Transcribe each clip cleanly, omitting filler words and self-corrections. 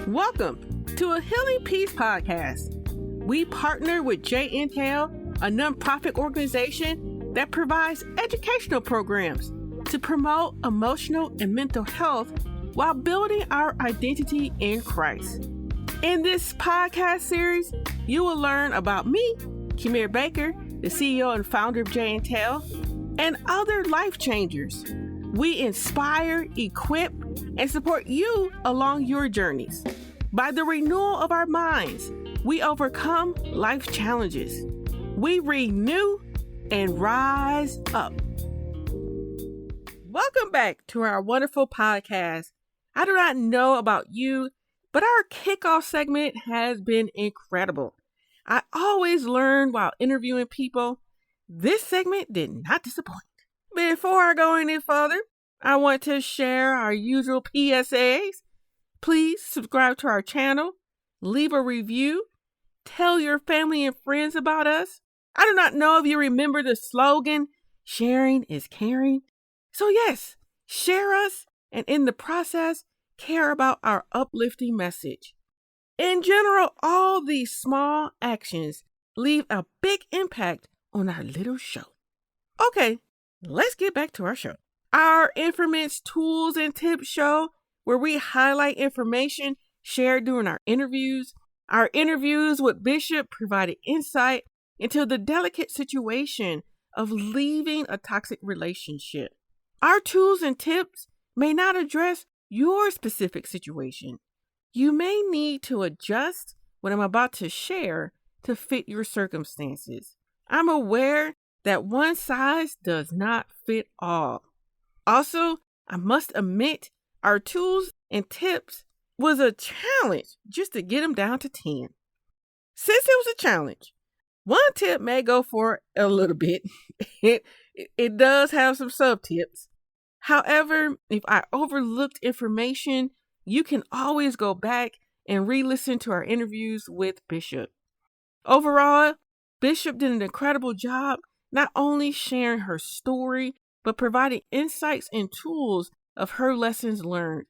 Welcome to a Healing Peace podcast. We partner with J-Intel, a nonprofit organization that provides educational programs to promote emotional and mental health while building our identity in Christ. In this podcast series, you will learn about me, Kimir Baker, the CEO and founder of J-Intel, and other life changers. We inspire, equip, and support you along your journeys. By the renewal of our minds, we overcome life challenges. We renew and rise up. Welcome back to our wonderful podcast. I do not know about you, but our kickoff segment has been incredible. I always learn while interviewing people. This segment did not disappoint. Before I go any further, I want to share our usual PSAs. Please subscribe to our channel, leave a review, tell your family and friends about us. I do not know if you remember the slogan, sharing is caring. So yes, share us and in the process, care about our uplifting message. In general, all these small actions leave a big impact on our little show. Okay, let's get back to our show. Our Infamous Tools and Tips show, where we highlight information shared during our interviews. Our interviews with Bishop provided insight into the delicate situation of leaving a toxic relationship. Our tools and tips may not address your specific situation. You may need to adjust what I'm about to share to fit your circumstances. I'm aware that one size does not fit all. Also, I must admit, our tools and tips was a challenge just to get them down to 10. Since it was a challenge, one tip may go for a little bit. It does have some sub-tips. However, if I overlooked information, you can always go back and re-listen to our interviews with Bishop. Overall, Bishop did an incredible job not only sharing her story, but providing insights and tools of her lessons learned.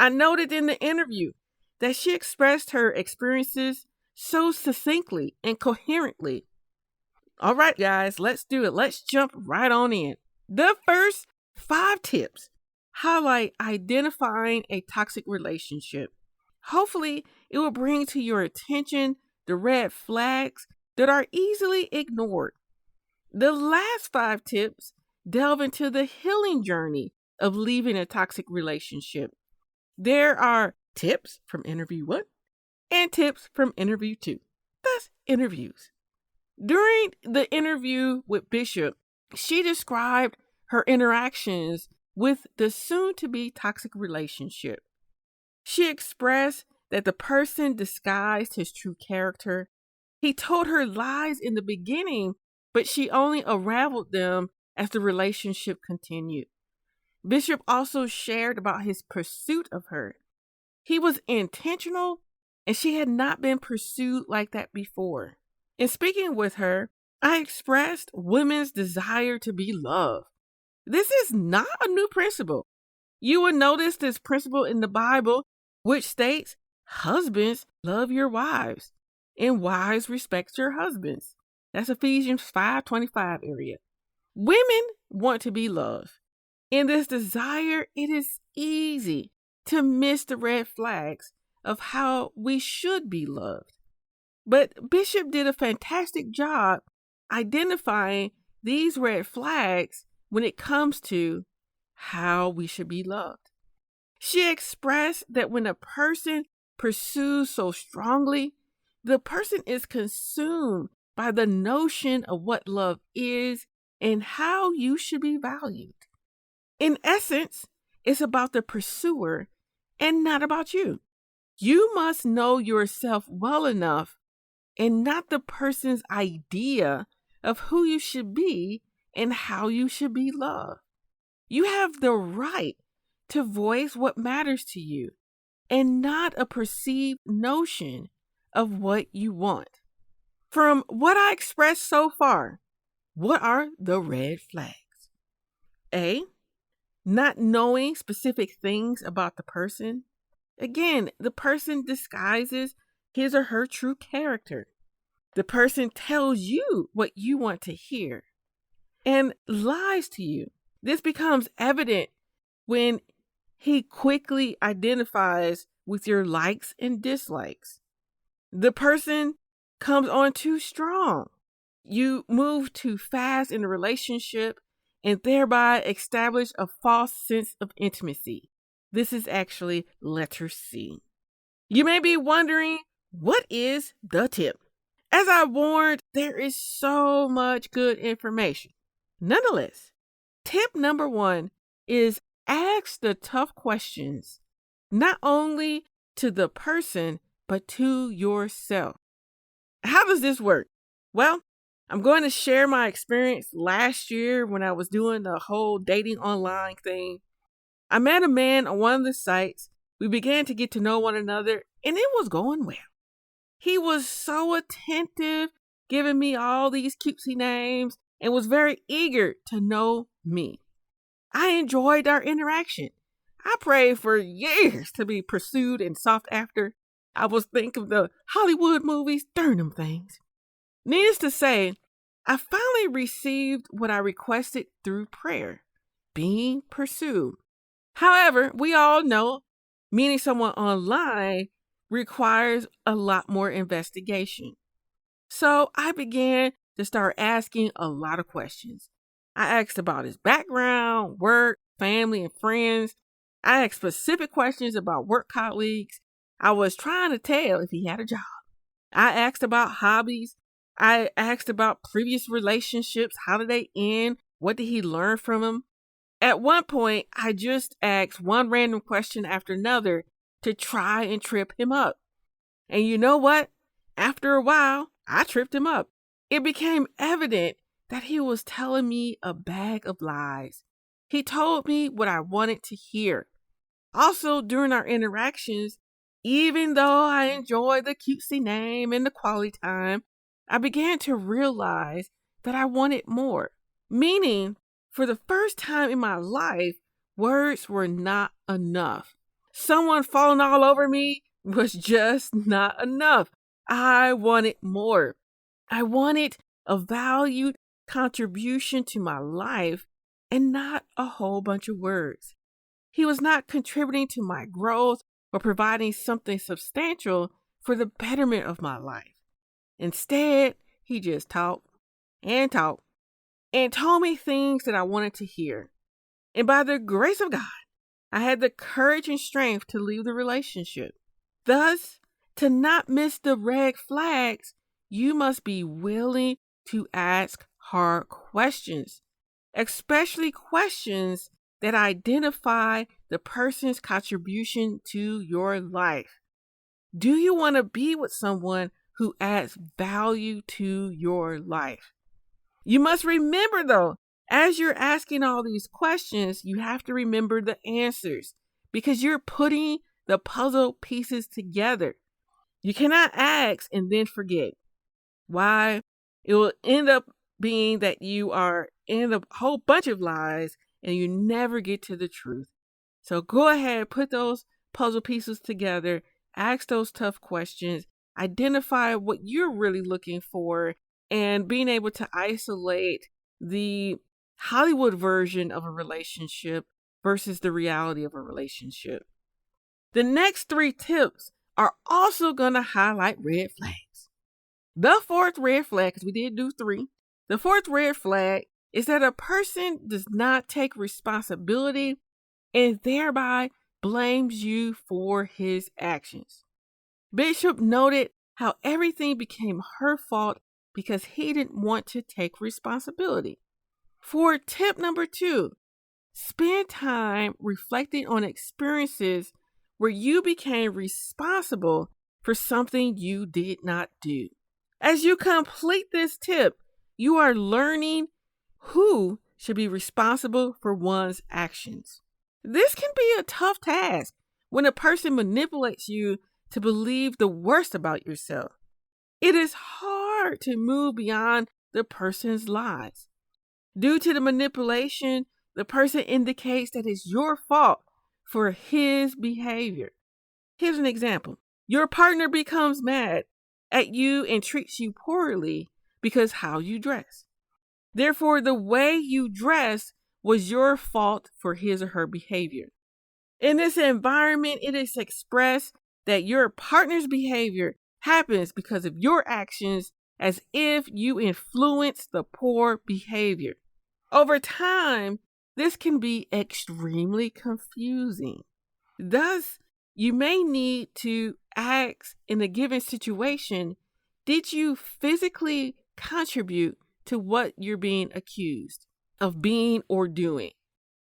I noted in the interview that she expressed her experiences so succinctly and coherently. All right, guys, let's do it. Let's jump right on in. The first 5 tips highlight identifying a toxic relationship. Hopefully, it will bring to your attention the red flags that are easily ignored. The last 5 tips delve into the healing journey of leaving a toxic relationship. There are tips from interview 1 and tips from interview 2. That's interviews. During the interview with Bishop, she described her interactions with the soon-to-be toxic relationship. She expressed that the person disguised his true character. He told her lies in the beginning, but she only unraveled them as the relationship continued. Bishop also shared about his pursuit of her. He was intentional, and she had not been pursued like that before. In speaking with her, I expressed women's desire to be loved. This is not a new principle. You will notice this principle in the Bible, which states, husbands, love your wives, and wives, respect your husbands. That's Ephesians 5:25 area. Women want to be loved. In this desire, it is easy to miss the red flags of how we should be loved. But Bishop did a fantastic job identifying these red flags when it comes to how we should be loved. She expressed that when a person pursues so strongly, the person is consumed by the notion of what love is and how you should be valued. In essence, it's about the pursuer and not about you. You must know yourself well enough and not the person's idea of who you should be and how you should be loved. You have the right to voice what matters to you and not a perceived notion of what you want. From what I expressed so far, what are the red flags? A, not knowing specific things about the person. Again, the person disguises his or her true character. The person tells you what you want to hear and lies to you. This becomes evident when he quickly identifies with your likes and dislikes. The person comes on too strong. You move too fast in a relationship and thereby establish a false sense of intimacy. This is actually letter C. You may be wondering, what is the tip? As I warned, there is so much good information. Nonetheless, tip number 1 is ask the tough questions, not only to the person, but to yourself. How does this work? Well, I'm going to share my experience last year when I was doing the whole dating online thing. I met a man on one of the sites. We began to get to know one another, and it was going well. He was so attentive, giving me all these cutesy names, and was very eager to know me. I enjoyed our interaction. I prayed for years to be pursued and sought after. I was thinking of the Hollywood movies, darn them things. Needless to say, I finally received what I requested through prayer, being pursued. However, we all know meeting someone online requires a lot more investigation. So I began to start asking a lot of questions. I asked about his background, work, family, and friends. I asked specific questions about work colleagues. I was trying to tell if he had a job. I asked about hobbies. I asked about previous relationships. How did they end? What did he learn from them? At one point, I just asked one random question after another to try and trip him up. And you know what? After a while, I tripped him up. It became evident that he was telling me a bag of lies. He told me what I wanted to hear. Also, during our interactions, even though I enjoyed the cutesy name and the quality time, I began to realize that I wanted more. Meaning, for the first time in my life, words were not enough. Someone falling all over me was just not enough. I wanted more. I wanted a valued contribution to my life and not a whole bunch of words. He was not contributing to my growth or providing something substantial for the betterment of my life. Instead, he just talked and told me things that I wanted to hear. And by the grace of God, I had the courage and strength to leave the relationship. Thus, to not miss the red flags, you must be willing to ask hard questions, especially questions that identify the person's contribution to your life. Do you want to be with someone who adds value to your life? You must remember, though, as you're asking all these questions, you have to remember the answers because you're putting the puzzle pieces together. You cannot ask and then forget. Why? It will end up being that you are in a whole bunch of lies and you never get to the truth. So go ahead, put those puzzle pieces together, ask those tough questions, identify what you're really looking for, and being able to isolate the Hollywood version of a relationship versus the reality of a relationship. The next 3 tips are also going to highlight red flags. The 4th red flag, because we did do 3, the 4th red flag is that a person does not take responsibility and thereby blames you for his actions. Bishop noted how everything became her fault because he didn't want to take responsibility. For tip number 2, spend time reflecting on experiences where you became responsible for something you did not do. As you complete this tip, you are learning who should be responsible for one's actions. This can be a tough task when a person manipulates you to believe the worst about yourself. It is hard to move beyond the person's lies. Due to the manipulation, the person indicates that it's your fault for his behavior. Here's an example. Your partner becomes mad at you and treats you poorly because how you dress. Therefore, the way you dress was your fault for his or her behavior. In this environment, it is expressed that your partner's behavior happens because of your actions, as if you influence the poor behavior. Over time, this can be extremely confusing. Thus, you may need to ask in a given situation, did you physically contribute to what you're being accused of being or doing?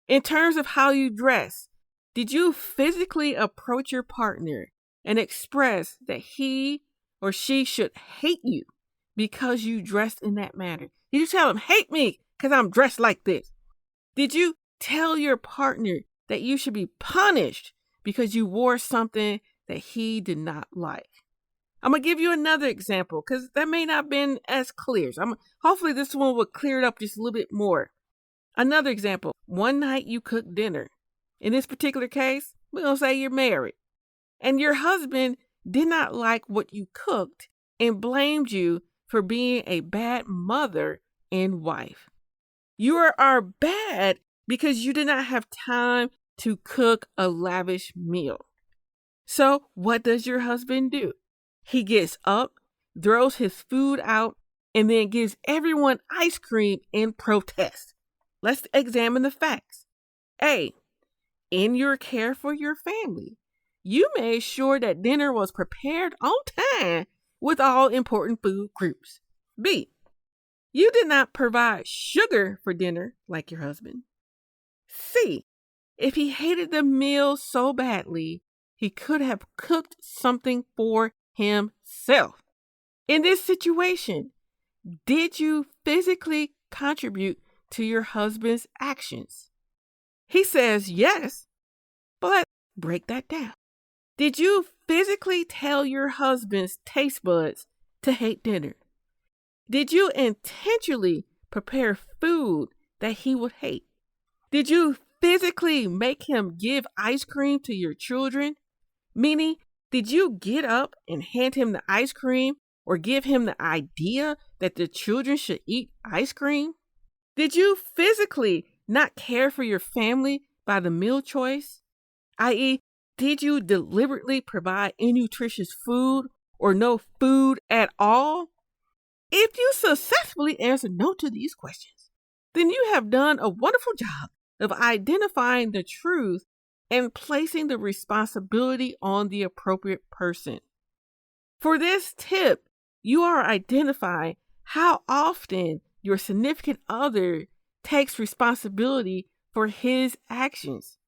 In terms of how you dress, did you physically approach your partner and express that he or she should hate you because you dressed in that manner? Did you tell him, hate me because I'm dressed like this? Did you tell your partner that you should be punished because you wore something that he did not like? I'm going to give you another example because that may not have been as clear. So hopefully this one will clear it up just a little bit more. Another example, one night you cooked dinner. In this particular case, we're going to say you're married and your husband did not like what you cooked and blamed you for being a bad mother and wife. You are bad because you did not have time to cook a lavish meal. So what does your husband do? He gets up, throws his food out, and then gives everyone ice cream in protest. Let's examine the facts. A, in your care for your family, you made sure that dinner was prepared on time with all important food groups. B, you did not provide sugar for dinner like your husband. C, if he hated the meal so badly, he could have cooked something for himself. In this situation, did you physically contribute to your husband's actions? He says yes, but let's break that down. Did you physically tell your husband's taste buds to hate dinner? Did you intentionally prepare food that he would hate? Did you physically make him give ice cream to your children? Meaning, did you get up and hand him the ice cream or give him the idea that the children should eat ice cream? Did you physically not care for your family by the meal choice? I.e., did you deliberately provide innutritious food or no food at all? If you successfully answer no to these questions, then you have done a wonderful job of identifying the truth and placing the responsibility on the appropriate person. For this tip, you are identifying how often your significant other takes responsibility for his actions.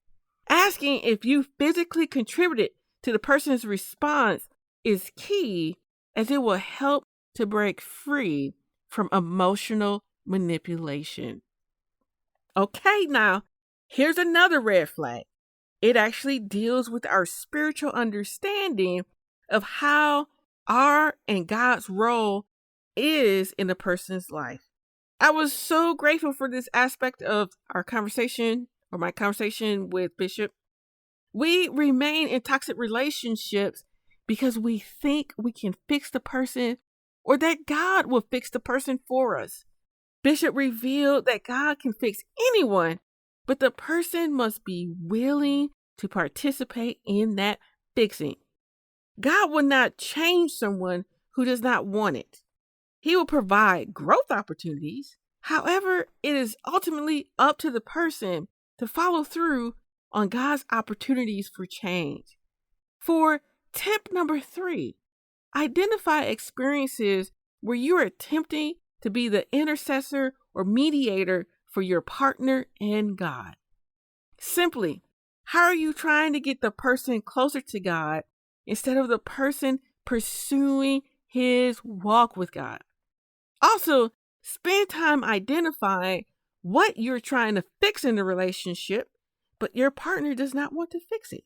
Asking if you physically contributed to the person's response is key, as it will help to break free from emotional manipulation. Okay, now, here's another red flag. It actually deals with our spiritual understanding of how our and God's role is in a person's life. I was so grateful for this aspect of our conversation, or my conversation with Bishop. We remain in toxic relationships because we think we can fix the person or that God will fix the person for us. Bishop revealed that God can fix anyone, but the person must be willing to participate in that fixing. God will not change someone who does not want it. He will provide growth opportunities. However, it is ultimately up to the person to follow through on God's opportunities for change. For tip number 3, identify experiences where you are attempting to be the intercessor or mediator for your partner and God. Simply, how are you trying to get the person closer to God instead of the person pursuing his walk with God? Also, spend time identifying what you're trying to fix in the relationship, but your partner does not want to fix it.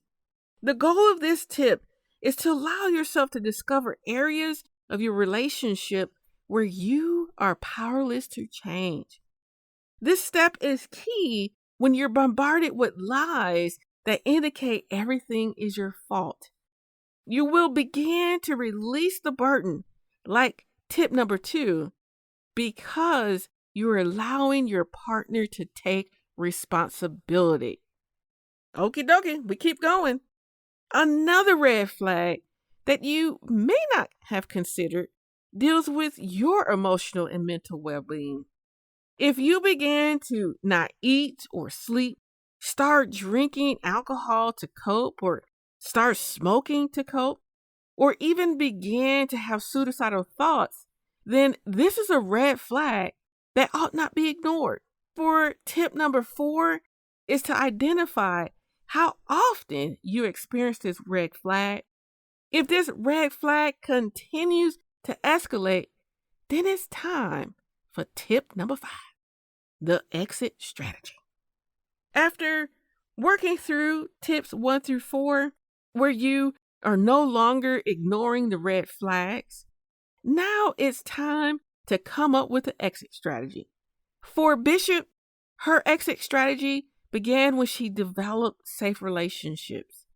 The goal of this tip is to allow yourself to discover areas of your relationship where you are powerless to change. This step is key when you're bombarded with lies that indicate everything is your fault. You will begin to release the burden, like tip number 2, because you're allowing your partner to take responsibility. Okie dokie, we keep going. Another red flag that you may not have considered deals with your emotional and mental well-being. If you begin to not eat or sleep, start drinking alcohol to cope, or start smoking to cope, or even begin to have suicidal thoughts, then this is a red flag that ought not be ignored. For tip number 4 is to identify how often you experience this red flag. If this red flag continues to escalate, then it's time for tip number 5, the exit strategy. After working through tips 1 through 4, where you are no longer ignoring the red flags, now it's time to come up with an exit strategy. For Bishop, her exit strategy began when she developed safe relationships.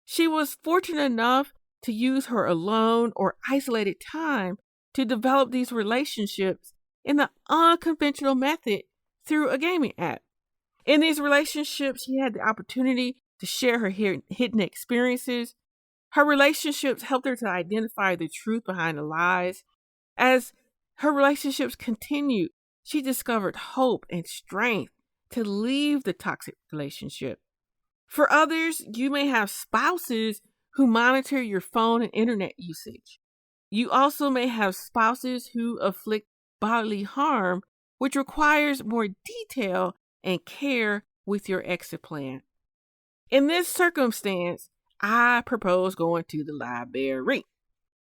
She was fortunate enough to use her alone or isolated time to develop these relationships in an unconventional method through a gaming app. In these relationships, she had the opportunity to share her hidden experiences. Her relationships helped her to identify the truth behind the lies. As her relationships continued, she discovered hope and strength to leave the toxic relationship. For others, you may have spouses who monitor your phone and internet usage. You also may have spouses who inflict bodily harm, which requires more detail and care with your exit plan. In this circumstance, I propose going to the library.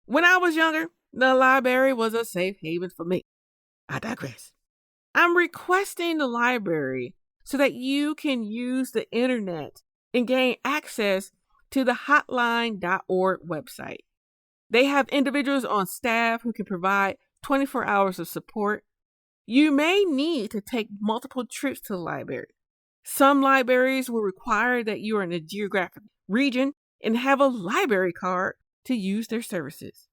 When I was younger, the library was a safe haven for me. I digress. I'm requesting the library so that you can use the internet and gain access to the hotline.org website. They have individuals on staff who can provide 24 hours of support. You may need to take multiple trips to the library. Some libraries will require that you are in a geographic region and have a library card to use their services.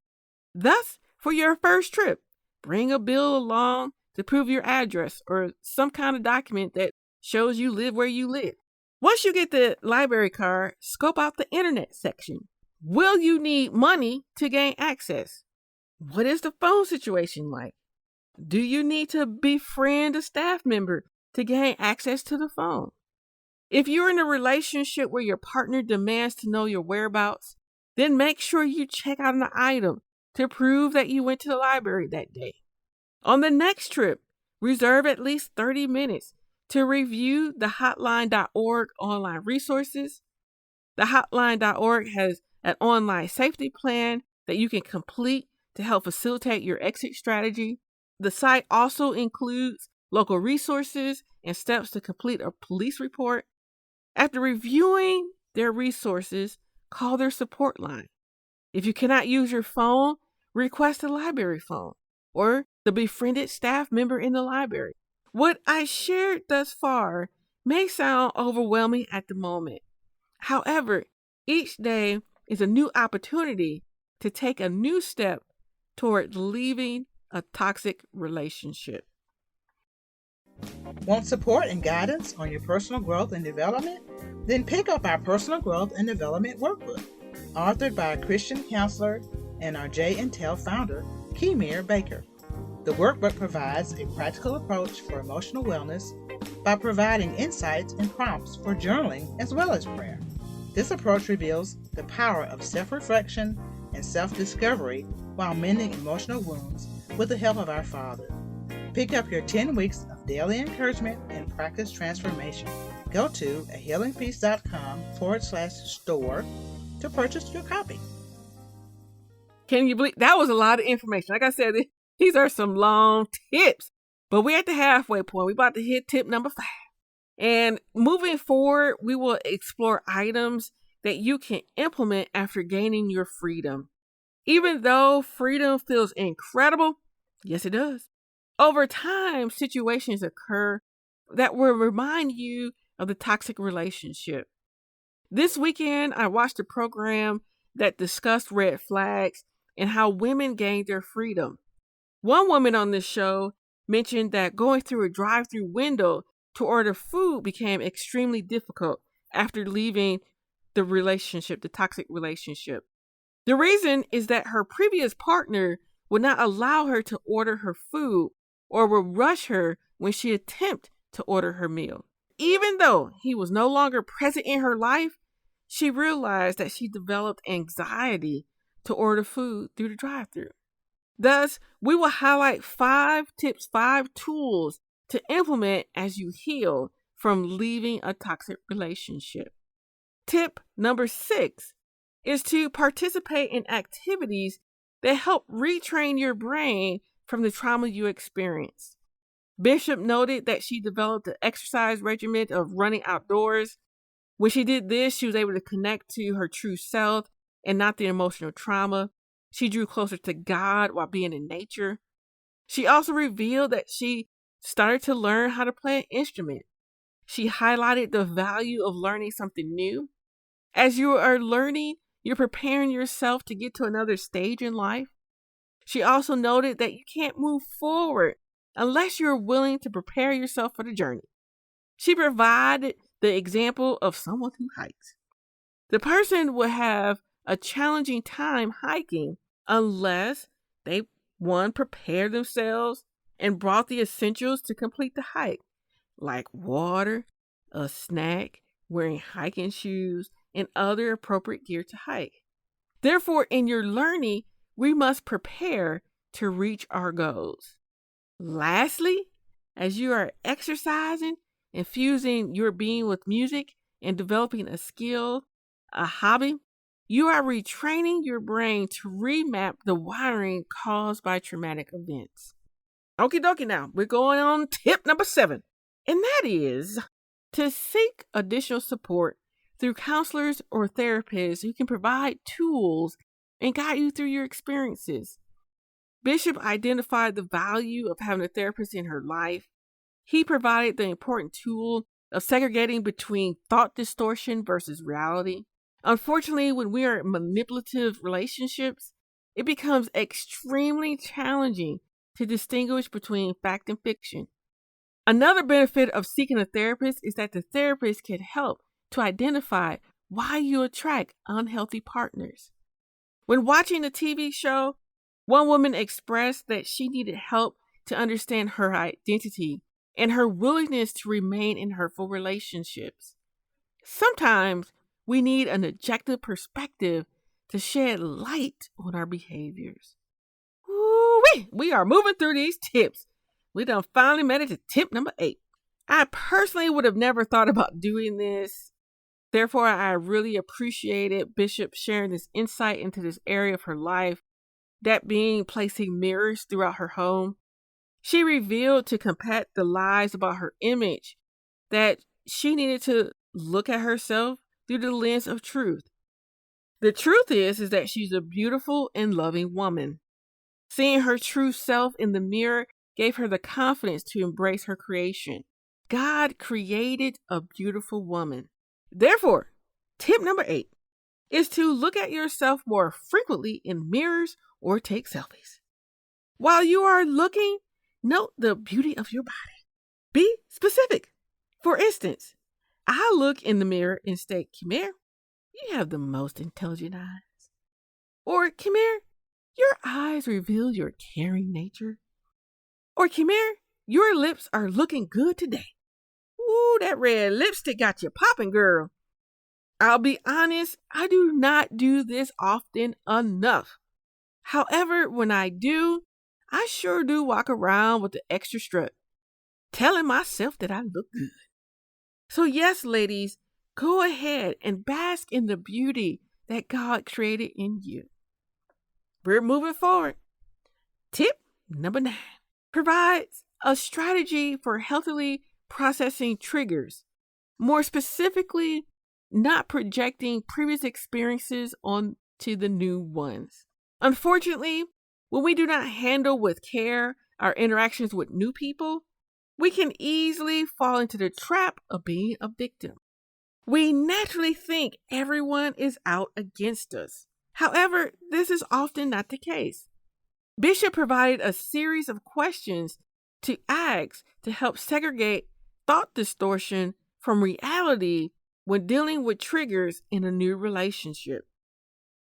Thus, for your first trip, bring a bill along to prove your address or some kind of document that shows you live where you live. Once you get the library card, scope out the internet section. Will you need money to gain access? What is the phone situation like? Do you need to befriend a staff member to gain access to the phone? If you're in a relationship where your partner demands to know your whereabouts, then make sure you check out an item to prove that you went to the library that day. On the next trip, reserve at least 30 minutes to review the hotline.org online resources. The hotline.org has an online safety plan that you can complete to help facilitate your exit strategy. The site also includes local resources and steps to complete a police report. After reviewing their resources, call their support line. If you cannot use your phone, request a library phone or the befriended staff member in the library. What I shared thus far may sound overwhelming at the moment. However, each day is a new opportunity to take a new step toward leaving a toxic relationship. Want support and guidance on your personal growth and development? Then pick up our Personal Growth and Development Workbook, authored by a Christian counselor and our J&Tel founder, Kemir Baker. The workbook provides a practical approach for emotional wellness by providing insights and prompts for journaling as well as prayer. This approach reveals the power of self-reflection and self-discovery while mending emotional wounds with the help of our Father. Pick up your 10 weeks of daily encouragement and practice transformation. Go to ahealingpeace.com/store to purchase your copy. Can you believe that was a lot of information? Like I said, these are some long tips, but we're at the halfway point. We're about to hit tip number 5. And moving forward, we will explore items that you can implement after gaining your freedom. Even though freedom feels incredible, yes, it does. Over time, situations occur that will remind you of the toxic relationship. This weekend, I watched a program that discussed red flags and how women gained their freedom. One woman on this show mentioned that going through a drive-through window to order food became extremely difficult after leaving the toxic relationship. The reason is that her previous partner would not allow her to order her food or would rush her when she attempted to order her meal. Even though he was no longer present in her life, she realized that she developed anxiety to order food through the drive-thru. Thus, we will highlight 5 tips, 5 tools to implement as you heal from leaving a toxic relationship. Tip number 6 is to participate in activities that help retrain your brain from the trauma you experienced. Bishop noted that she developed an exercise regimen of running outdoors. When she did this, she was able to connect to her true self and not the emotional trauma. She drew closer to God while being in nature. She also revealed that she started to learn how to play an instrument. She highlighted the value of learning something new. As you are learning, you're preparing yourself to get to another stage in life. She also noted that you can't move forward unless you're willing to prepare yourself for the journey. She provided the example of someone who hikes. The person will have a challenging time hiking unless they, one, prepare themselves and brought the essentials to complete the hike, like water, a snack, wearing hiking shoes, and other appropriate gear to hike. Therefore, in your learning, we must prepare to reach our goals. Lastly, as you are exercising, infusing your being with music, and developing a skill, a hobby, you are retraining your brain to remap the wiring caused by traumatic events. Okie dokie now, we're going on tip number 7, and that is to seek additional support through counselors or therapists who can provide tools and guide you through your experiences. Bishop identified the value of having a therapist in her life. He provided the important tool of segregating between thought distortion versus reality. Unfortunately, when we are in manipulative relationships, it becomes extremely challenging to distinguish between fact and fiction. Another benefit of seeking a therapist is that the therapist can help to identify why you attract unhealthy partners. When watching a TV show, one woman expressed that she needed help to understand her identity and her willingness to remain in hurtful relationships. Sometimes we need an objective perspective to shed light on our behaviors. Woo-wee! We are moving through these tips. We done finally made it to tip number 8. I personally would have never thought about doing this. Therefore, I really appreciated Bishop sharing this insight into this area of her life, that being placing mirrors throughout her home. She revealed to combat the lies about her image that she needed to look at herself through the lens of truth. The truth is that she's a beautiful and loving woman. Seeing her true self in the mirror gave her the confidence to embrace her creation. God created a beautiful woman. Therefore, tip number 8 is to look at yourself more frequently in mirrors or take selfies. While you are looking, note the beauty of your body. Be specific. For instance, I look in the mirror and state, Khmer, you have the most intelligent eyes. Or, Khmer, your eyes reveal your caring nature. Or, Khmer, your lips are looking good today. Ooh, that red lipstick got you popping, girl. I'll be honest, I do not do this often enough. However, when I do, I sure do walk around with the extra strut, telling myself that I look good. So yes, ladies, go ahead and bask in the beauty that God created in you. We're moving forward. Tip number 9 provides a strategy for healthily processing triggers. More specifically, not projecting previous experiences onto the new ones. Unfortunately, when we do not handle with care our interactions with new people, we can easily fall into the trap of being a victim. We naturally think everyone is out against us. However, this is often not the case. Bishop provided a series of questions to ask to help segregate thought distortion from reality when dealing with triggers in a new relationship.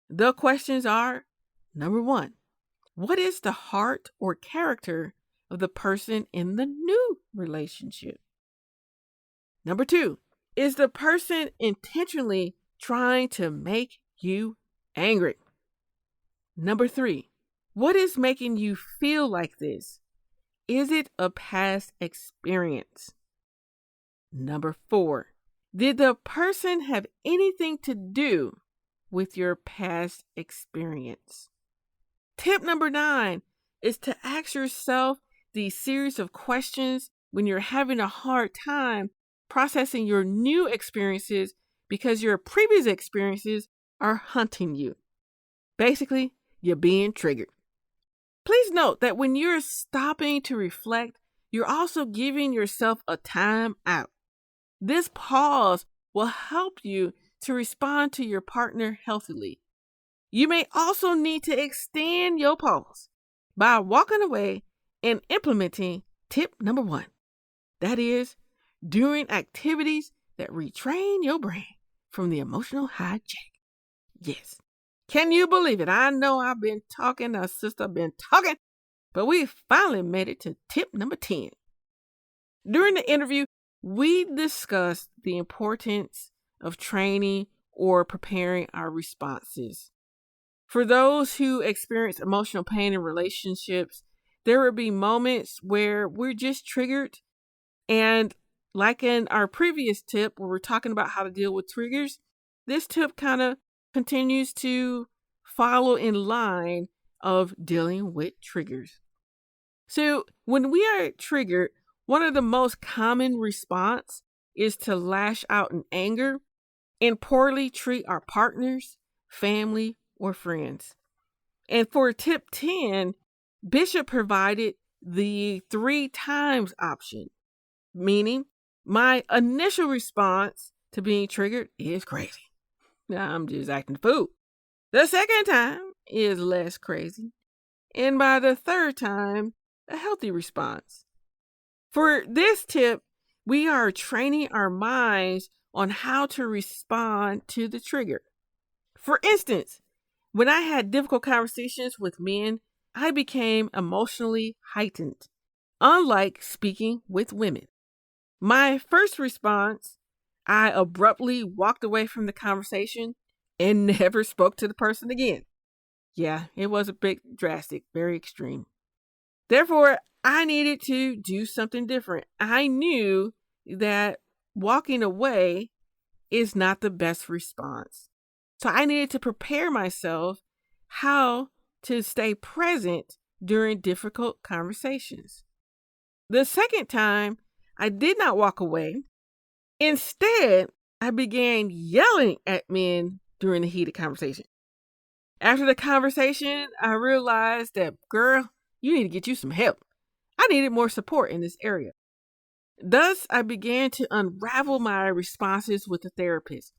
The questions are: number 1, what is the heart or character of the person in the new relationship? Number 2, is the person intentionally trying to make you angry? Number 3, what is making you feel like this? Is it a past experience? Number 4, did the person have anything to do with your past experience? Tip number 9 is to ask yourself these series of questions when you're having a hard time processing your new experiences because your previous experiences are hunting you. Basically, you're being triggered. Please note that when you're stopping to reflect, you're also giving yourself a time out. This pause will help you to respond to your partner healthily. You may also need to extend your pause by walking away and implementing tip number 1. That is, doing activities that retrain your brain from the emotional hijack. Yes. Can you believe it? I know I've been talking, our sister been talking, but we finally made it to tip number 10. During the interview, we discussed the importance of training or preparing our responses. For those who experience emotional pain in relationships, there will be moments where we're just triggered. And like in our previous tip, where we're talking about how to deal with triggers, this tip kind of continues to follow in line of dealing with triggers. So when we are triggered, one of the most common response is to lash out in anger and poorly treat our partners, family, or friends. And for tip 10, Bishop provided the 3 times option, meaning my initial response to being triggered is crazy. I'm just acting the fool. The second time is less crazy. And by the third time, a healthy response. For this tip, we are training our minds on how to respond to the trigger. For instance, when I had difficult conversations with men, I became emotionally heightened, unlike speaking with women. My first response, I abruptly walked away from the conversation and never spoke to the person again. Yeah, it was a bit drastic, very extreme. Therefore, I needed to do something different. I knew that walking away is not the best response. So I needed to prepare myself how to stay present during difficult conversations. The second time, I did not walk away. Instead, I began yelling at men during the heated conversation. After the conversation, I realized that, girl, you need to get you some help. I needed more support in this area. Thus, I began to unravel my responses with the therapist.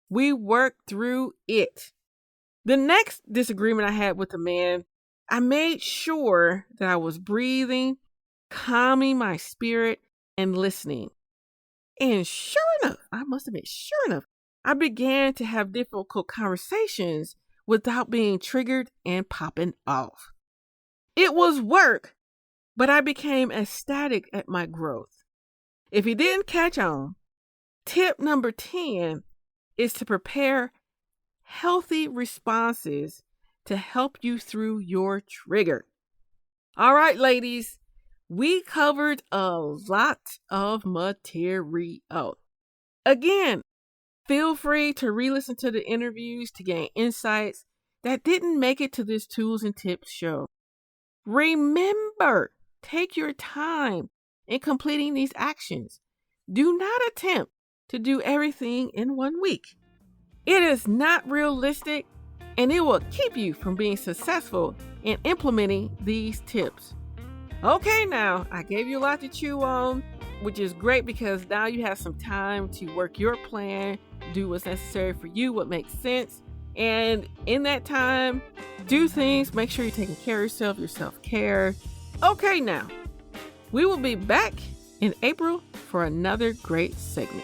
We worked through it. The next disagreement I had with the man, I made sure that I was breathing, calming my spirit, and listening. And sure enough, I began to have difficult conversations without being triggered and popping off. It was work, but I became ecstatic at my growth. If you didn't catch on, tip number 10 is to prepare healthy responses to help you through your trigger. All right, ladies, we covered a lot of material. Again, feel free to re-listen to the interviews to gain insights that didn't make it to this Tools and Tips show. Remember, take your time in completing these actions. Do not attempt to do everything in 1 week. It is not realistic, and it will keep you from being successful in implementing these tips. Okay, now, I gave you a lot to chew on, which is great because now you have some time to work your plan, do what's necessary for you, what makes sense. And in that time, do things. Make sure you're taking care of yourself, your self-care. Okay, now, we will be back in April for another great segment.